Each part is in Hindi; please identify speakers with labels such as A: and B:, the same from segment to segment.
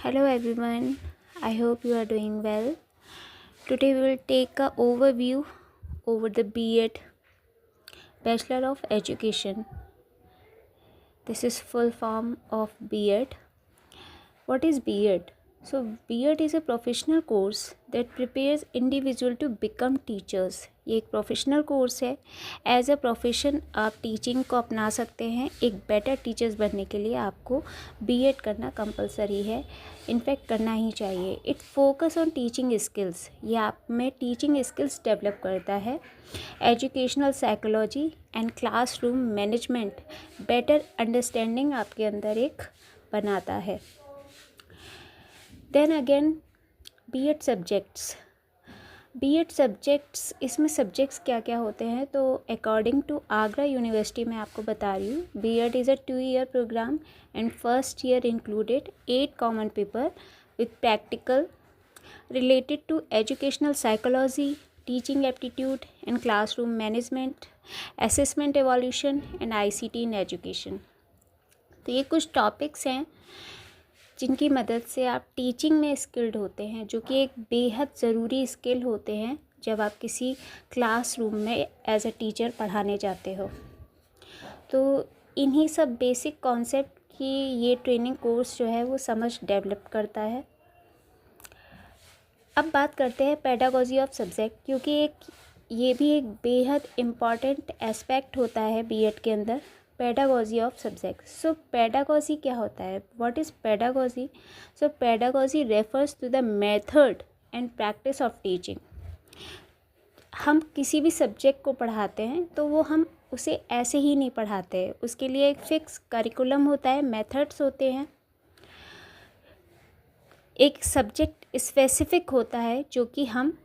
A: Hello everyone, I hope you are doing well. Today we will take a overview over the B.Ed, Bachelor of Education. This is full form of B.Ed. What is B.Ed? So B.Ed is a professional course that prepares individual to become teachers. ये एक प्रोफेशनल कोर्स है. एज अ प्रोफेशन आप टीचिंग को अपना सकते हैं. एक बेटर टीचर्स बनने के लिए आपको B.Ed करना कंपलसरी है. इनफैक्ट करना ही चाहिए. It focus on teaching skills. ये आप में टीचिंग स्किल्स डेवलप करता है. Educational psychology and classroom management better understanding आपके अंदर एक बनाता है. Then again B.Ed subjects. B.Ed subjects, इसमें सब्जेक्ट्स क्या क्या होते हैं तो अकॉर्डिंग टू आगरा यूनिवर्सिटी मैं आपको बता रही हूँ. B.Ed is a 2-year program and first year included 8 common paper with practical related to educational psychology, teaching aptitude and classroom management, assessment evaluation and ICT in education. तो ये कुछ टॉपिक्स हैं जिनकी मदद से आप टीचिंग में स्किल्ड होते हैं, जो कि एक बेहद ज़रूरी स्किल होते हैं जब आप किसी क्लासरूम में एज अ टीचर पढ़ाने जाते हो. तो इन्हीं सब बेसिक कॉन्सेप्ट की ये ट्रेनिंग कोर्स जो है वो समझ डेवलप करता है. अब बात करते हैं पेडागोजी ऑफ सब्जेक्ट, क्योंकि ये भी एक बेहद इम्पॉर्टेंट एस्पेक्ट होता है B.Ed के अंदर. Pedagogy of subject. So pedagogy क्या होता है? What is pedagogy? So pedagogy refers to the method and practice of teaching. हम किसी भी सब्जेक्ट को पढ़ाते हैं तो वो हम उसे ऐसे ही नहीं पढ़ाते. उसके लिए एक फिक्स करिकुलम होता है, मेथड्स होते हैं, एक सब्जेक्ट स्पेसिफिक होता है जो कि हम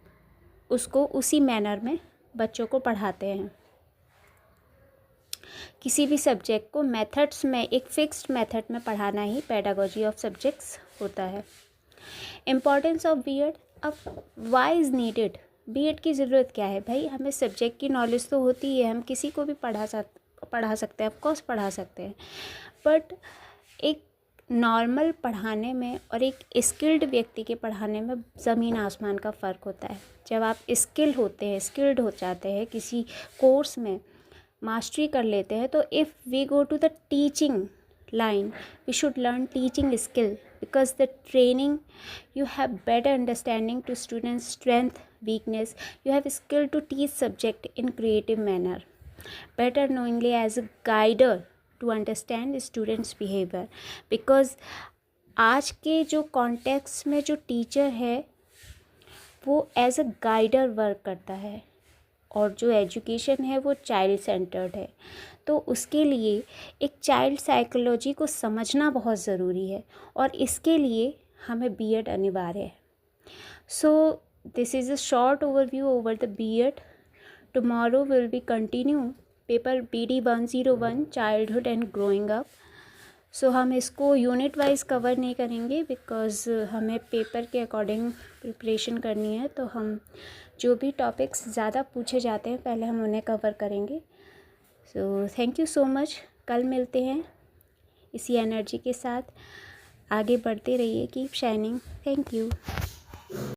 A: उसको उसी मैनर में बच्चों को पढ़ाते हैं. किसी भी सब्जेक्ट को मेथड्स में एक फिक्स्ड मेथड में पढ़ाना ही पेडागोजी ऑफ सब्जेक्ट्स होता है. Importance of B.Ed. अब वाई इज़ नीडेड? B.Ed की ज़रूरत क्या है? भाई हमें सब्जेक्ट की नॉलेज तो होती है, हम किसी को भी पढ़ा सकते हैं, ऑफकोर्स पढ़ा सकते हैं. बट एक नॉर्मल पढ़ाने में और एक स्किल्ड व्यक्ति के पढ़ाने में ज़मीन आसमान का फ़र्क होता है. जब आप स्किल्ड हो जाते हैं किसी कोर्स में, मास्टरी कर लेते हैं, तो if we go to the teaching line, we should learn teaching skill, because the training you have better understanding to students strength, weakness. You have skill to teach subject in creative manner, better knowingly as a guider to understand students behavior. because आज के जो कॉन्टेक्स्ट में जो टीचर है वो एज अ गाइडर वर्क करता है, और जो एजुकेशन है वो चाइल्ड सेंटर्ड है. तो उसके लिए एक चाइल्ड साइकोलॉजी को समझना बहुत ज़रूरी है, और इसके लिए हमें B.Ed अनिवार्य है. So this is a short overview over the B.Ed. Tomorrow will be continue paper BD 101 childhood and growing up. So हम इसको यूनिट वाइज कवर नहीं करेंगे, बिकॉज हमें पेपर के अकॉर्डिंग प्रिपरेशन करनी है. तो हम जो भी टॉपिक्स ज़्यादा पूछे जाते हैं पहले हम उन्हें कवर करेंगे. So thank you so much. कल मिलते हैं इसी एनर्जी के साथ. आगे बढ़ते रहिए. Keep shining. Thank you.